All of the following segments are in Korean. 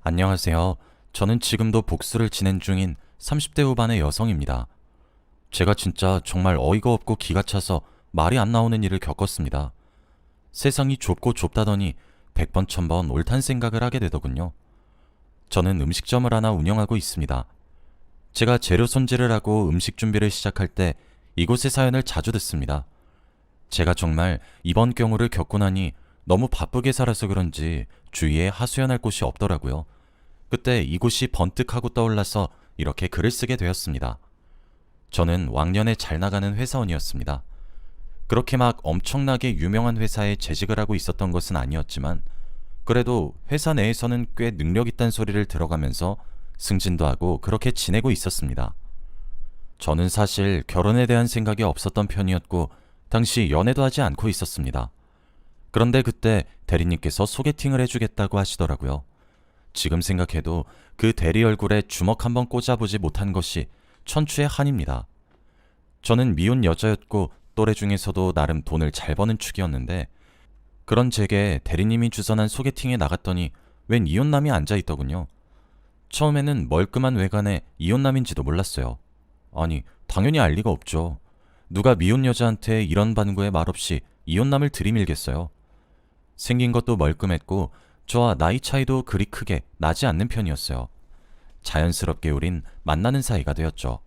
안녕하세요. 저는 지금도 복수를 진행 중인 30대 후반의 여성입니다. 제가 진짜 정말 어이가 없고 기가 차서 말이 안 나오는 일을 겪었습니다. 세상이 좁고 좁다더니 100번 1000번 옳단 생각을 하게 되더군요. 저는 음식점을 하나 운영하고 있습니다. 제가 재료 손질을 하고 음식 준비를 시작할 때 이곳의 사연을 자주 듣습니다. 제가 정말 이번 경우를 겪고 나니 너무 바쁘게 살아서 그런지 주위에 하소연할 곳이 없더라고요. 그때 이곳이 번뜩하고 떠올라서 이렇게 글을 쓰게 되었습니다. 저는 왕년에 잘 나가는 회사원이었습니다. 그렇게 막 엄청나게 유명한 회사에 재직을 하고 있었던 것은 아니었지만 그래도 회사 내에서는 꽤 능력 있다는 소리를 들어가면서 승진도 하고 그렇게 지내고 있었습니다. 저는 사실 결혼에 대한 생각이 없었던 편이었고 당시 연애도 하지 않고 있었습니다. 그런데 그때 대리님께서 소개팅을 해주겠다고 하시더라고요. 지금 생각해도 그 대리 얼굴에 주먹 한번 꽂아보지 못한 것이 천추의 한입니다. 저는 미혼 여자였고 또래 중에서도 나름 돈을 잘 버는 축이었는데 그런 제게 대리님이 주선한 소개팅에 나갔더니 웬 이혼남이 앉아있더군요. 처음에는 멀끔한 외관에 이혼남인지도 몰랐어요. 아니, 당연히 알 리가 없죠. 누가 미혼 여자한테 이런 반구에 말없이 이혼남을 들이밀겠어요. 생긴 것도 멀끔했고 저와 나이 차이도 그리 크게 나지 않는 편이었어요. 자연스럽게 우린 만나는 사이가 되었죠.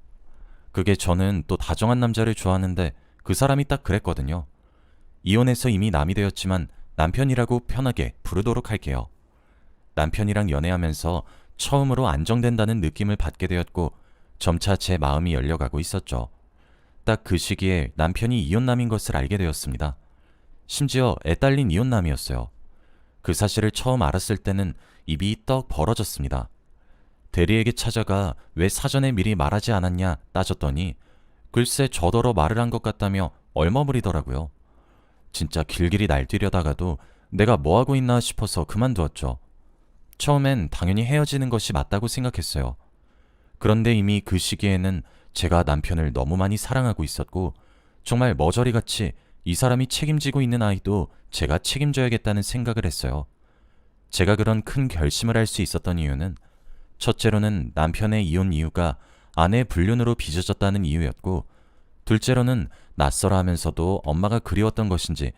그게 저는 또 다정한 남자를 좋아하는데 그 사람이 딱 그랬거든요. 이혼해서 이미 남이 되었지만 남편이라고 편하게 부르도록 할게요. 남편이랑 연애하면서 처음으로 안정된다는 느낌을 받게 되었고 점차 제 마음이 열려가고 있었죠. 딱 그 시기에 남편이 이혼남인 것을 알게 되었습니다. 심지어 애딸린 이혼남이었어요. 그 사실을 처음 알았을 때는 입이 떡 벌어졌습니다. 대리에게 찾아가 왜 사전에 미리 말하지 않았냐 따졌더니 글쎄 저더러 말을 한 것 같다며 얼머무리더라고요. 진짜 길길이 날뛰려다가도 내가 뭐하고 있나 싶어서 그만두었죠. 처음엔 당연히 헤어지는 것이 맞다고 생각했어요. 그런데 이미 그 시기에는 제가 남편을 너무 많이 사랑하고 있었고 정말 머저리같이 이 사람이 책임지고 있는 아이도 제가 책임져야겠다는 생각을 했어요. 제가 그런 큰 결심을 할 수 있었던 이유는 첫째로는 남편의 이혼 이유가 아내의 불륜으로 빚어졌다는 이유였고 둘째로는 낯설어 하면서도 엄마가 그리웠던 것인지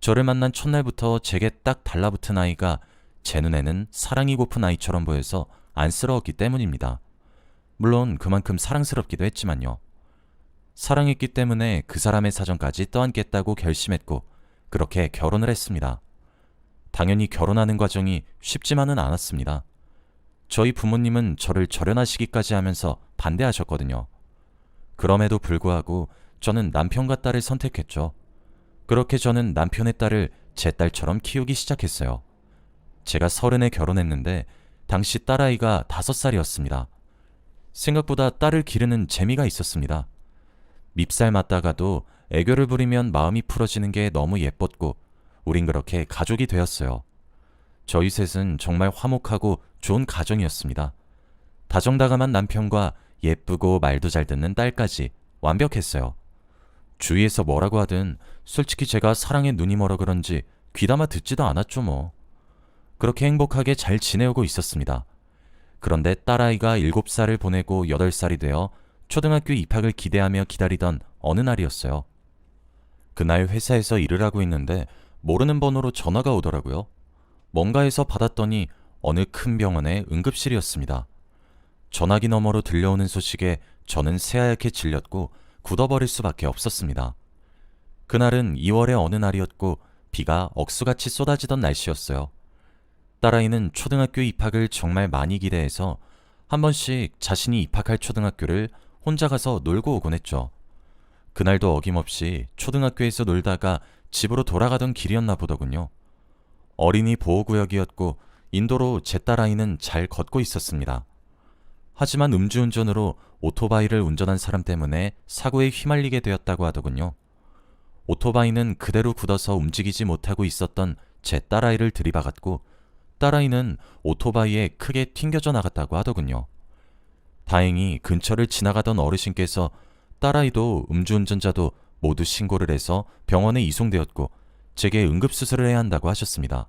저를 만난 첫날부터 제게 딱 달라붙은 아이가 제 눈에는 사랑이 고픈 아이처럼 보여서 안쓰러웠기 때문입니다. 물론 그만큼 사랑스럽기도 했지만요. 사랑했기 때문에 그 사람의 사정까지 떠안겠다고 결심했고 그렇게 결혼을 했습니다. 당연히 결혼하는 과정이 쉽지만은 않았습니다. 저희 부모님은 저를 절연하시기까지 하면서 반대하셨거든요. 그럼에도 불구하고 저는 남편과 딸을 선택했죠. 그렇게 저는 남편의 딸을 제 딸처럼 키우기 시작했어요. 제가 30에 결혼했는데 당시 딸아이가 5살이었습니다. 생각보다 딸을 기르는 재미가 있었습니다. 밉살 맞다가도 애교를 부리면 마음이 풀어지는 게 너무 예뻤고 우린 그렇게 가족이 되었어요. 저희 셋은 정말 화목하고 좋은 가정이었습니다. 다정다감한 남편과 예쁘고 말도 잘 듣는 딸까지 완벽했어요. 주위에서 뭐라고 하든 솔직히 제가 사랑에 눈이 멀어 그런지 귀담아 듣지도 않았죠 뭐. 그렇게 행복하게 잘 지내오고 있었습니다. 그런데 딸아이가 7살을 보내고 8살이 되어 초등학교 입학을 기대하며 기다리던 어느 날이었어요. 그날 회사에서 일을 하고 있는데 모르는 번호로 전화가 오더라고요. 뭔가 해서 받았더니 어느 큰 병원의 응급실이었습니다. 전화기 너머로 들려오는 소식에 저는 새하얗게 질렸고 굳어버릴 수밖에 없었습니다. 그날은 2월의 어느 날이었고 비가 억수같이 쏟아지던 날씨였어요. 딸아이는 초등학교 입학을 정말 많이 기대해서 한 번씩 자신이 입학할 초등학교를 혼자 가서 놀고 오곤 했죠. 그날도 어김없이 초등학교에서 놀다가 집으로 돌아가던 길이었나 보더군요. 어린이 보호구역이었고 인도로 제 딸아이는 잘 걷고 있었습니다. 하지만 음주운전으로 오토바이를 운전한 사람 때문에 사고에 휘말리게 되었다고 하더군요. 오토바이는 그대로 굳어서 움직이지 못하고 있었던 제 딸아이를 들이박았고 딸아이는 오토바이에 크게 튕겨져 나갔다고 하더군요. 다행히 근처를 지나가던 어르신께서 딸아이도 음주운전자도 모두 신고를 해서 병원에 이송되었고 제게 응급수술을 해야 한다고 하셨습니다.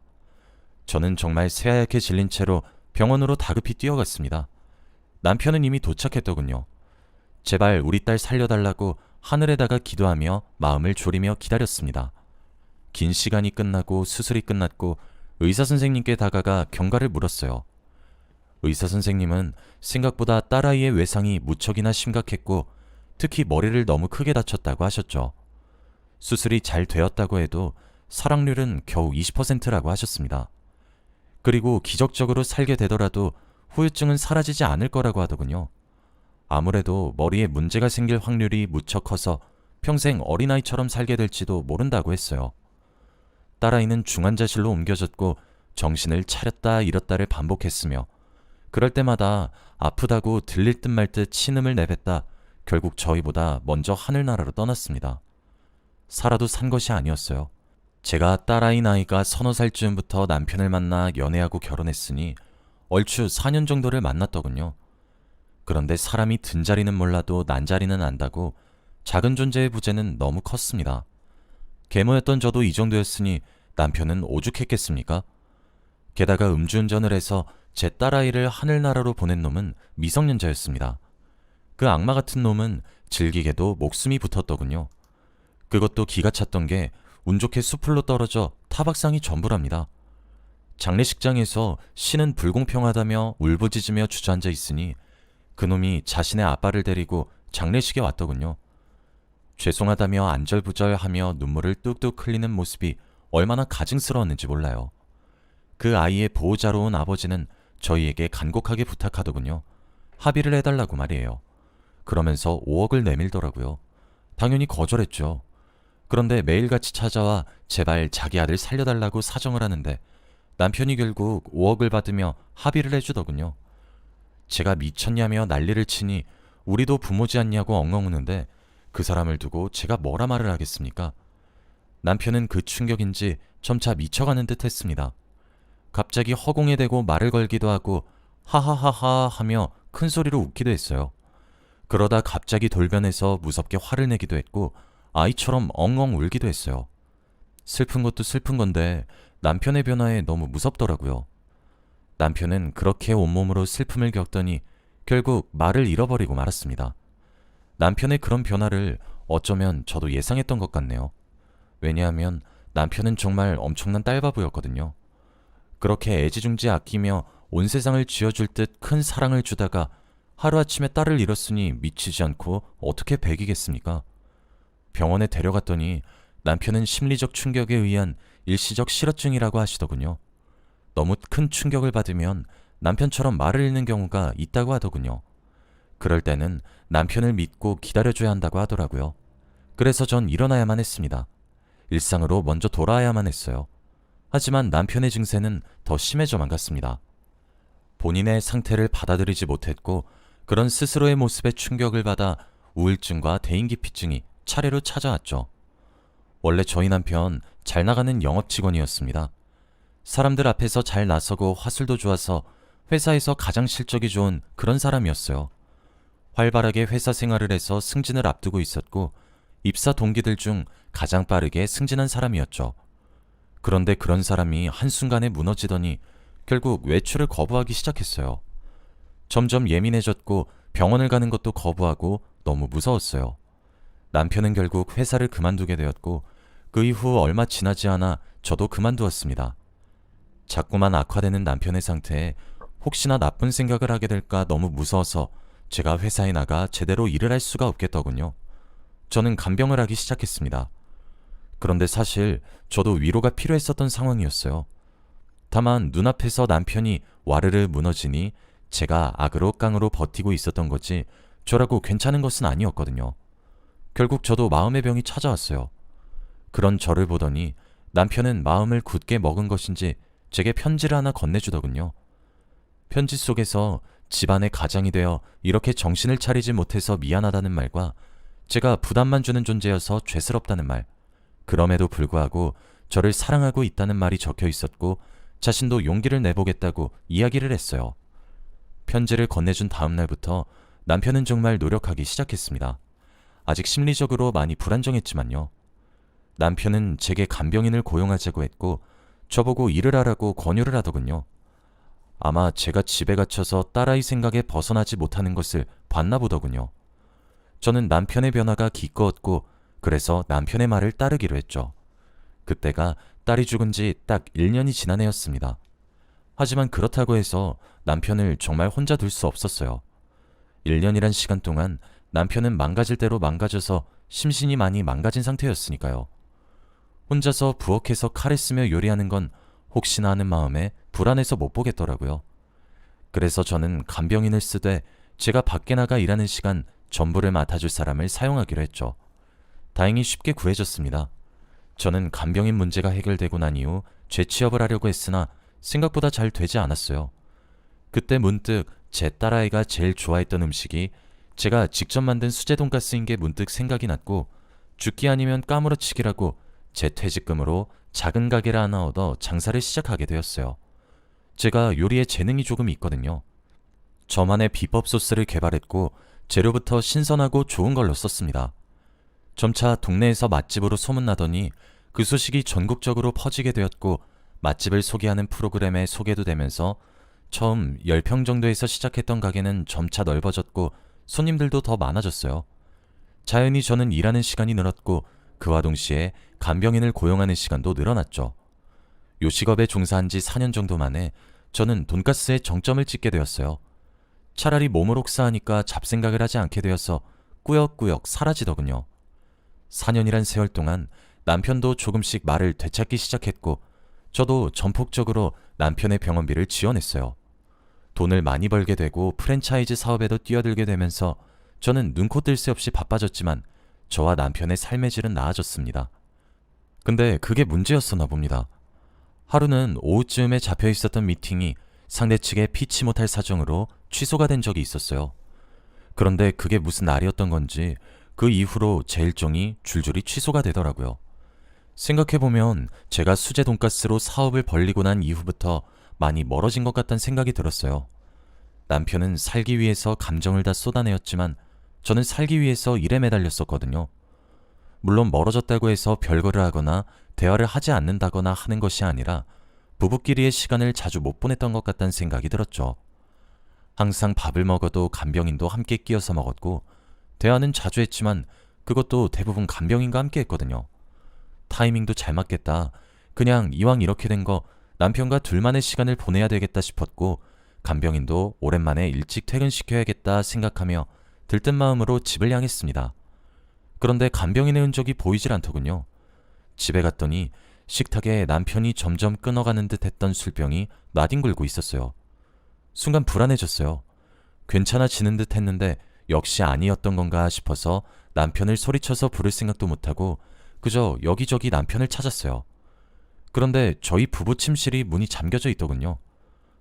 저는 정말 새하얗게 질린 채로 병원으로 다급히 뛰어갔습니다. 남편은 이미 도착했더군요. 제발 우리 딸 살려달라고 하늘에다가 기도하며 마음을 졸이며 기다렸습니다. 긴 시간이 끝나고 수술이 끝났고 의사 선생님께 다가가 경과를 물었어요. 의사 선생님은 생각보다 딸아이의 외상이 무척이나 심각했고 특히 머리를 너무 크게 다쳤다고 하셨죠. 수술이 잘 되었다고 해도 살아률은 겨우 20%라고 하셨습니다. 그리고 기적적으로 살게 되더라도 후유증은 사라지지 않을 거라고 하더군요. 아무래도 머리에 문제가 생길 확률이 무척 커서 평생 어린아이처럼 살게 될지도 모른다고 했어요. 딸아이는 중환자실로 옮겨졌고 정신을 차렸다 잃었다를 반복했으며 그럴 때마다 아프다고 들릴 듯 말 듯 신음을 내뱉다 결국 저희보다 먼저 하늘나라로 떠났습니다. 살아도 산 것이 아니었어요. 제가 딸아이 나이가 30살 즈음부터 남편을 만나 연애하고 결혼했으니 얼추 4년 정도를 만났더군요. 그런데 사람이 든 자리는 몰라도 난 자리는 안다고 작은 존재의 부재는 너무 컸습니다. 계모였던 저도 이 정도였으니 남편은 오죽했겠습니까? 게다가 음주운전을 해서 제 딸아이를 하늘나라로 보낸 놈은 미성년자였습니다. 그 악마 같은 놈은 즐기게도 목숨이 붙었더군요. 그것도 기가 찼던 게 운 좋게 수풀로 떨어져 타박상이 전부랍니다. 장례식장에서 신은 불공평하다며 울부짖으며 주저앉아 있으니 그놈이 자신의 아빠를 데리고 장례식에 왔더군요. 죄송하다며 안절부절하며 눈물을 뚝뚝 흘리는 모습이 얼마나 가증스러웠는지 몰라요. 그 아이의 보호자로 온 아버지는 저희에게 간곡하게 부탁하더군요. 합의를 해달라고 말이에요. 그러면서 5억을 내밀더라고요. 당연히 거절했죠. 그런데 매일같이 찾아와 제발 자기 아들 살려달라고 사정을 하는데 남편이 결국 5억을 받으며 합의를 해주더군요. 제가 미쳤냐며 난리를 치니 우리도 부모지 않냐고 엉엉 우는데 그 사람을 두고 제가 뭐라 말을 하겠습니까? 남편은 그 충격인지 점차 미쳐가는 듯 했습니다. 갑자기 허공에 대고 말을 걸기도 하고 하하하하 하며 큰 소리로 웃기도 했어요. 그러다 갑자기 돌변해서 무섭게 화를 내기도 했고 아이처럼 엉엉 울기도 했어요. 슬픈 것도 슬픈 건데 남편의 변화에 너무 무섭더라고요. 남편은 그렇게 온몸으로 슬픔을 겪더니 결국 말을 잃어버리고 말았습니다. 남편의 그런 변화를 어쩌면 저도 예상했던 것 같네요. 왜냐하면 남편은 정말 엄청난 딸바보였거든요. 그렇게 애지중지 아끼며 온 세상을 쥐어줄 듯 큰 사랑을 주다가 하루아침에 딸을 잃었으니 미치지 않고 어떻게 배기겠습니까? 병원에 데려갔더니 남편은 심리적 충격에 의한 일시적 실어증이라고 하시더군요. 너무 큰 충격을 받으면 남편처럼 말을 잃는 경우가 있다고 하더군요. 그럴 때는 남편을 믿고 기다려줘야 한다고 하더라고요. 그래서 전 일어나야만 했습니다. 일상으로 먼저 돌아와야만 했어요. 하지만 남편의 증세는 더 심해져만 갔습니다. 본인의 상태를 받아들이지 못했고 그런 스스로의 모습에 충격을 받아 우울증과 대인기피증이 차례로 찾아왔죠. 원래 저희 남편 잘 나가는 영업 직원이었습니다. 사람들 앞에서 잘 나서고 화술도 좋아서 회사에서 가장 실적이 좋은 그런 사람이었어요. 활발하게 회사 생활을 해서 승진을 앞두고 있었고 입사 동기들 중 가장 빠르게 승진한 사람이었죠. 그런데 그런 사람이 한순간에 무너지더니 결국 외출을 거부하기 시작했어요. 점점 예민해졌고 병원을 가는 것도 거부하고 너무 무서웠어요. 남편은 결국 회사를 그만두게 되었고 그 이후 얼마 지나지 않아 저도 그만두었습니다. 자꾸만 악화되는 남편의 상태에 혹시나 나쁜 생각을 하게 될까 너무 무서워서 제가 회사에 나가 제대로 일을 할 수가 없겠더군요. 저는 간병을 하기 시작했습니다. 그런데 사실 저도 위로가 필요했었던 상황이었어요. 다만 눈앞에서 남편이 와르르 무너지니 제가 악으로 깡으로 버티고 있었던 거지 저라고 괜찮은 것은 아니었거든요. 결국 저도 마음의 병이 찾아왔어요. 그런 저를 보더니 남편은 마음을 굳게 먹은 것인지 제게 편지를 하나 건네주더군요. 편지 속에서 집안의 가장이 되어 이렇게 정신을 차리지 못해서 미안하다는 말과 제가 부담만 주는 존재여서 죄스럽다는 말, 그럼에도 불구하고 저를 사랑하고 있다는 말이 적혀 있었고 자신도 용기를 내보겠다고 이야기를 했어요. 편지를 건네준 다음 날부터 남편은 정말 노력하기 시작했습니다. 아직 심리적으로 많이 불안정했지만요. 남편은 제게 간병인을 고용하자고 했고 저보고 일을 하라고 권유를 하더군요. 아마 제가 집에 갇혀서 딸아이 생각에 벗어나지 못하는 것을 봤나 보더군요. 저는 남편의 변화가 기꺼웠고 그래서 남편의 말을 따르기로 했죠. 그때가 딸이 죽은 지 딱 1년이 지난 해였습니다. 하지만 그렇다고 해서 남편을 정말 혼자 둘 수 없었어요. 1년이란 시간 동안 남편은 망가질 대로 망가져서 심신이 많이 망가진 상태였으니까요. 혼자서 부엌에서 칼을 쓰며 요리하는 건 혹시나 하는 마음에 불안해서 못 보겠더라고요. 그래서 저는 간병인을 쓰되 제가 밖에 나가 일하는 시간 전부를 맡아줄 사람을 사용하기로 했죠. 다행히 쉽게 구해졌습니다. 저는 간병인 문제가 해결되고 난 이후 재취업을 하려고 했으나 생각보다 잘 되지 않았어요. 그때 문득 제 딸아이가 제일 좋아했던 음식이 제가 직접 만든 수제 돈가스인 게 문득 생각이 났고 죽기 아니면 까무러치기라고 제 퇴직금으로 작은 가게를 하나 얻어 장사를 시작하게 되었어요. 제가 요리에 재능이 조금 있거든요. 저만의 비법 소스를 개발했고 재료부터 신선하고 좋은 걸로 썼습니다. 점차 동네에서 맛집으로 소문나더니 그 소식이 전국적으로 퍼지게 되었고 맛집을 소개하는 프로그램에 소개도 되면서 처음 10평 정도에서 시작했던 가게는 점차 넓어졌고 손님들도 더 많아졌어요. 자연히 저는 일하는 시간이 늘었고 그와 동시에 간병인을 고용하는 시간도 늘어났죠. 요식업에 종사한 지 4년 정도 만에 저는 돈가스에 정점을 찍게 되었어요. 차라리 몸을 혹사하니까 잡생각을 하지 않게 되어서 꾸역꾸역 사라지더군요. 4년이란 세월 동안 남편도 조금씩 말을 되찾기 시작했고 저도 전폭적으로 남편의 병원비를 지원했어요. 돈을 많이 벌게 되고 프랜차이즈 사업에도 뛰어들게 되면서 저는 눈코 뜰 새 없이 바빠졌지만 저와 남편의 삶의 질은 나아졌습니다. 근데 그게 문제였었나 봅니다. 하루는 오후쯤에 잡혀 있었던 미팅이 상대 측의 피치 못할 사정으로 취소가 된 적이 있었어요. 그런데 그게 무슨 날이었던 건지 그 이후로 제 일정이 줄줄이 취소가 되더라고요. 생각해보면 제가 수제 돈가스로 사업을 벌리고 난 이후부터 많이 멀어진 것 같다는 생각이 들었어요. 남편은 살기 위해서 감정을 다 쏟아내었지만 저는 살기 위해서 일에 매달렸었거든요. 물론 멀어졌다고 해서 별거를 하거나 대화를 하지 않는다거나 하는 것이 아니라 부부끼리의 시간을 자주 못 보냈던 것 같다는 생각이 들었죠. 항상 밥을 먹어도 간병인도 함께 끼어서 먹었고 대화는 자주 했지만 그것도 대부분 간병인과 함께 했거든요. 타이밍도 잘 맞겠다. 그냥 이왕 이렇게 된 거 남편과 둘만의 시간을 보내야 되겠다 싶었고 간병인도 오랜만에 일찍 퇴근시켜야겠다 생각하며 들뜬 마음으로 집을 향했습니다. 그런데 간병인의 흔적이 보이질 않더군요. 집에 갔더니 식탁에 남편이 점점 끊어가는 듯 했던 술병이 나뒹굴고 있었어요. 순간 불안해졌어요. 괜찮아지는 듯 했는데 역시 아니었던 건가 싶어서 남편을 소리쳐서 부를 생각도 못하고 그저 여기저기 남편을 찾았어요. 그런데 저희 부부 침실이 문이 잠겨져 있더군요.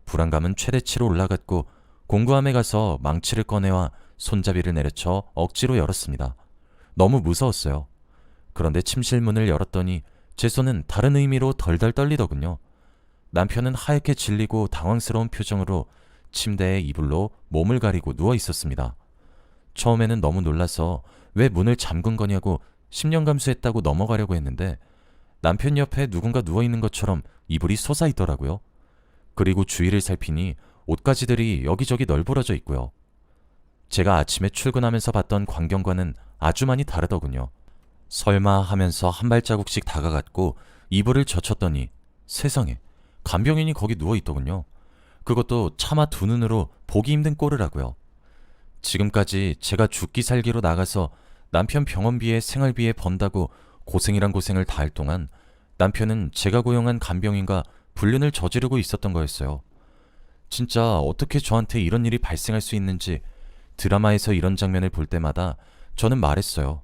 불안감은 최대치로 올라갔고 공구함에 가서 망치를 꺼내와 손잡이를 내려쳐 억지로 열었습니다. 너무 무서웠어요. 그런데 침실 문을 열었더니 제 손은 다른 의미로 덜덜 떨리더군요. 남편은 하얗게 질리고 당황스러운 표정으로 침대에 이불로 몸을 가리고 누워 있었습니다. 처음에는 너무 놀라서 왜 문을 잠근 거냐고 10년 감수했다고 넘어가려고 했는데 남편 옆에 누군가 누워있는 것처럼 이불이 솟아있더라고요. 그리고 주위를 살피니 옷가지들이 여기저기 널브러져 있고요. 제가 아침에 출근하면서 봤던 광경과는 아주 많이 다르더군요. 설마 하면서 한 발자국씩 다가갔고 이불을 젖혔더니 세상에 간병인이 거기 누워있더군요. 그것도 차마 두 눈으로 보기 힘든 꼴이라고요. 지금까지 제가 죽기 살기로 나가서 남편 병원비에 생활비에 번다고 고생이란 고생을 다할 동안 남편은 제가 고용한 간병인과 불륜을 저지르고 있었던 거였어요. 진짜 어떻게 저한테 이런 일이 발생할 수 있는지 드라마에서 이런 장면을 볼 때마다 저는 말했어요.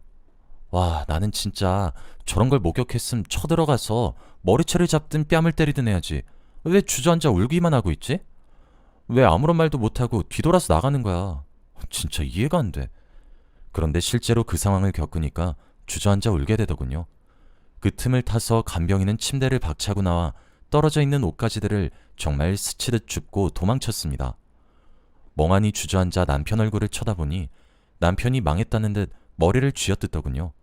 와, 나는 진짜 저런 걸 목격했음 쳐들어가서 머리채를 잡든 뺨을 때리든 해야지. 왜 주저앉아 울기만 하고 있지? 왜 아무런 말도 못하고 뒤돌아서 나가는 거야? 진짜 이해가 안 돼. 그런데 실제로 그 상황을 겪으니까 주저앉아 울게 되더군요. 그 틈을 타서 간병인은 침대를 박차고 나와 떨어져 있는 옷가지들을 정말 스치듯 줍고 도망쳤습니다. 멍하니 주저앉아 남편 얼굴을 쳐다보니 남편이 망했다는 듯 머리를 쥐어뜯더군요.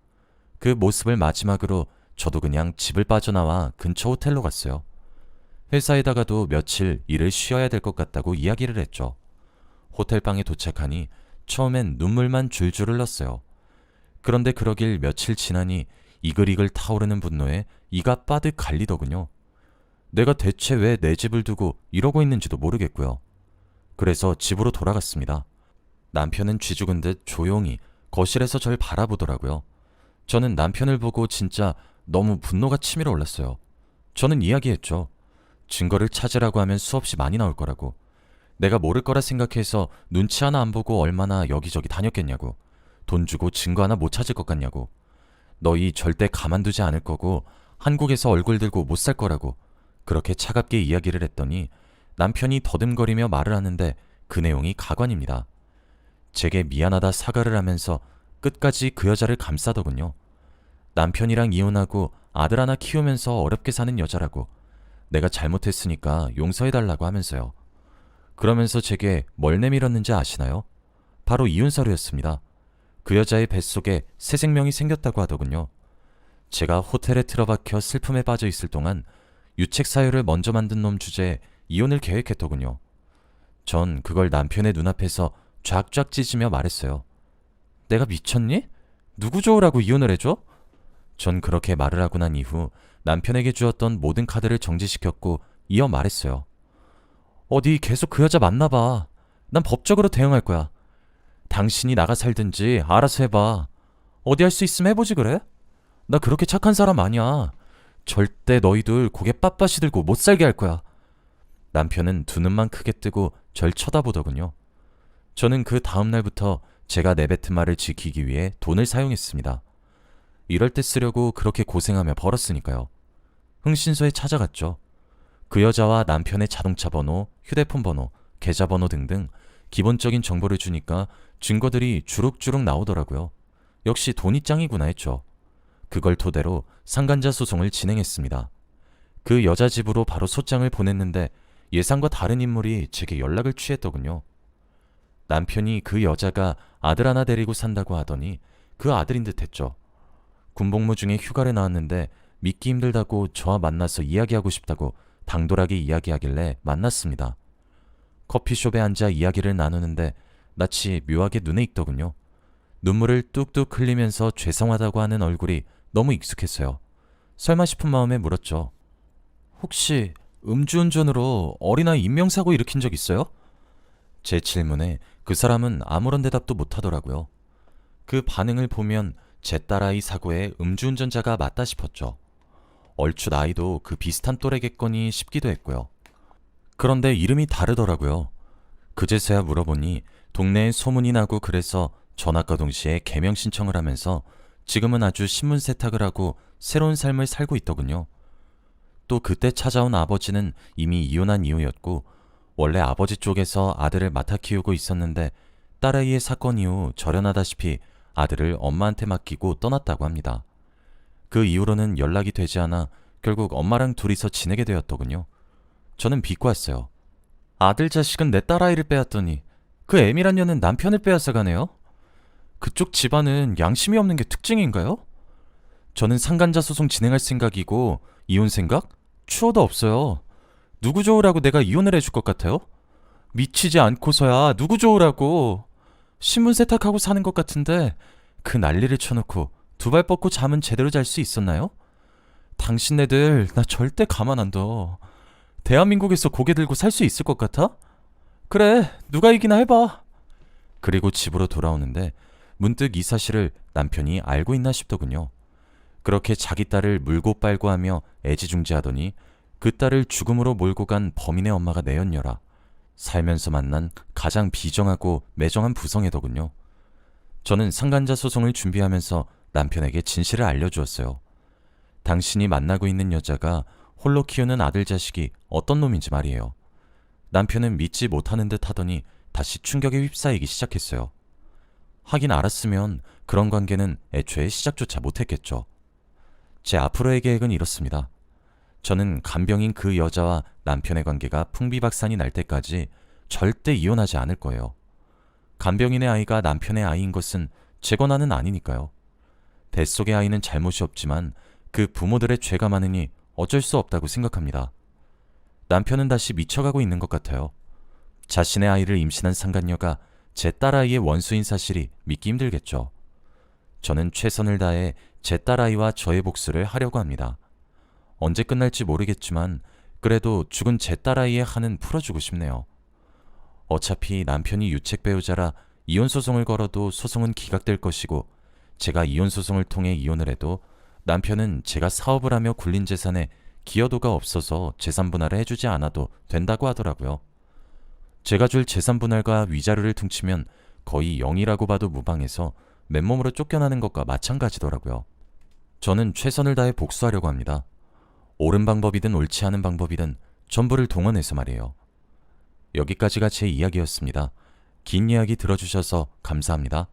그 모습을 마지막으로 저도 그냥 집을 빠져나와 근처 호텔로 갔어요. 회사에다가도 며칠 일을 쉬어야 될 것 같다고 이야기를 했죠. 호텔방에 도착하니 처음엔 눈물만 줄줄 흘렀어요. 그런데 그러길 며칠 지나니 이글이글 타오르는 분노에 이가 빠득 갈리더군요. 내가 대체 왜 내 집을 두고 이러고 있는지도 모르겠고요. 그래서 집으로 돌아갔습니다. 남편은 쥐죽은 듯 조용히 거실에서 절 바라보더라고요. 저는 남편을 보고 진짜 너무 분노가 치밀어 올랐어요. 저는 이야기했죠. 증거를 찾으라고 하면 수없이 많이 나올 거라고. 내가 모를 거라 생각해서 눈치 하나 안 보고 얼마나 여기저기 다녔겠냐고. 돈 주고 증거 하나 못 찾을 것 같냐고. 너희 절대 가만두지 않을 거고 한국에서 얼굴 들고 못 살 거라고. 그렇게 차갑게 이야기를 했더니 남편이 더듬거리며 말을 하는데 그 내용이 가관입니다. 제게 미안하다 사과를 하면서 끝까지 그 여자를 감싸더군요. 남편이랑 이혼하고 아들 하나 키우면서 어렵게 사는 여자라고. 내가 잘못했으니까 용서해달라고 하면서요. 그러면서 제게 뭘 내밀었는지 아시나요? 바로 이혼 서류였습니다. 그 여자의 뱃속에 새 생명이 생겼다고 하더군요. 제가 호텔에 틀어박혀 슬픔에 빠져 있을 동안 유책 사유를 먼저 만든 놈 주제에 이혼을 계획했더군요. 전 그걸 남편의 눈앞에서 쫙쫙 찢으며 말했어요. 내가 미쳤니? 누구 좋으라고 이혼을 해줘? 전 그렇게 말을 하고 난 이후 남편에게 주었던 모든 카드를 정지시켰고 이어 말했어요. 어디 계속 그 여자 만나봐. 난 법적으로 대응할 거야. 당신이 나가 살든지 알아서 해봐. 어디 할 수 있으면 해보지 그래? 나 그렇게 착한 사람 아니야. 절대 너희들 고개 빳빳이 들고 못 살게 할 거야. 남편은 두 눈만 크게 뜨고 절 쳐다보더군요. 저는 그 다음 날부터 제가 내뱉은 말을 지키기 위해 돈을 사용했습니다. 이럴 때 쓰려고 그렇게 고생하며 벌었으니까요. 흥신소에 찾아갔죠. 그 여자와 남편의 자동차 번호, 휴대폰 번호, 계좌번호 등등 기본적인 정보를 주니까 증거들이 주룩주룩 나오더라고요. 역시 돈이 짱이구나 했죠. 그걸 토대로 상간자 소송을 진행했습니다. 그 여자 집으로 바로 소장을 보냈는데 예상과 다른 인물이 제게 연락을 취했더군요. 남편이 그 여자가 아들 하나 데리고 산다고 하더니 그 아들인 듯 했죠. 군복무 중에 휴가를 나왔는데 믿기 힘들다고 저와 만나서 이야기하고 싶다고 당돌하게 이야기하길래 만났습니다. 커피숍에 앉아 이야기를 나누는데 낯이 묘하게 눈에 익더군요. 눈물을 뚝뚝 흘리면서 죄송하다고 하는 얼굴이 너무 익숙했어요. 설마 싶은 마음에 물었죠. 혹시 음주운전으로 어린아이 인명사고 일으킨 적 있어요? 제 질문에 그 사람은 아무런 대답도 못하더라고요. 그 반응을 보면 제 딸아이 사고에 음주운전자가 맞다 싶었죠. 얼추 나이도 그 비슷한 또래겠거니 싶기도 했고요. 그런데 이름이 다르더라고요. 그제서야 물어보니 동네에 소문이 나고 그래서 전학과 동시에 개명 신청을 하면서 지금은 아주 신문 세탁을 하고 새로운 삶을 살고 있더군요. 또 그때 찾아온 아버지는 이미 이혼한 이후였고 원래 아버지 쪽에서 아들을 맡아 키우고 있었는데 딸아이의 사건 이후 절연하다시피 아들을 엄마한테 맡기고 떠났다고 합니다. 그 이후로는 연락이 되지 않아 결국 엄마랑 둘이서 지내게 되었더군요. 저는 비꼬았어요. 아들 자식은 내 딸아이를 빼앗더니 그 애미란 년은 남편을 빼앗아가네요. 그쪽 집안은 양심이 없는 게 특징인가요? 저는 상간자 소송 진행할 생각이고 이혼 생각? 추호도 없어요. 누구 좋으라고 내가 이혼을 해줄 것 같아요? 미치지 않고서야 누구 좋으라고. 신문 세탁하고 사는 것 같은데 그 난리를 쳐놓고 두 발 뻗고 잠은 제대로 잘 수 있었나요? 당신네들 나 절대 가만 안 둬. 대한민국에서 고개 들고 살 수 있을 것 같아? 그래, 누가 이기나 해봐. 그리고 집으로 돌아오는데 문득 이 사실을 남편이 알고 있나 싶더군요. 그렇게 자기 딸을 물고 빨고 하며 애지중지하더니 그 딸을 죽음으로 몰고 간 범인의 엄마가 내연녀라. 살면서 만난 가장 비정하고 매정한 부성애더군요. 저는 상간자 소송을 준비하면서 남편에게 진실을 알려주었어요. 당신이 만나고 있는 여자가 홀로 키우는 아들 자식이 어떤 놈인지 말이에요. 남편은 믿지 못하는 듯 하더니 다시 충격에 휩싸이기 시작했어요. 하긴 알았으면 그런 관계는 애초에 시작조차 못했겠죠. 제 앞으로의 계획은 이렇습니다. 저는 간병인 그 여자와 남편의 관계가 풍비박산이 날 때까지 절대 이혼하지 않을 거예요. 간병인의 아이가 남편의 아이인 것은 제 권한은 아니니까요. 뱃속의 아이는 잘못이 없지만 그 부모들의 죄가 많으니 어쩔 수 없다고 생각합니다. 남편은 다시 미쳐가고 있는 것 같아요. 자신의 아이를 임신한 상간녀가 제 딸아이의 원수인 사실이 믿기 힘들겠죠. 저는 최선을 다해 제 딸아이와 저의 복수를 하려고 합니다. 언제 끝날지 모르겠지만 그래도 죽은 제 딸아이의 한은 풀어주고 싶네요. 어차피 남편이 유책 배우자라 이혼 소송을 걸어도 소송은 기각될 것이고, 제가 이혼 소송을 통해 이혼을 해도 남편은 제가 사업을 하며 굴린 재산에 기여도가 없어서 재산 분할을 해주지 않아도 된다고 하더라고요. 제가 줄 재산 분할과 위자료를 퉁치면 거의 0이라고 봐도 무방해서 맨몸으로 쫓겨나는 것과 마찬가지더라고요. 저는 최선을 다해 복수하려고 합니다. 옳은 방법이든 옳지 않은 방법이든 전부를 동원해서 말이에요. 여기까지가 제 이야기였습니다. 긴 이야기 들어주셔서 감사합니다.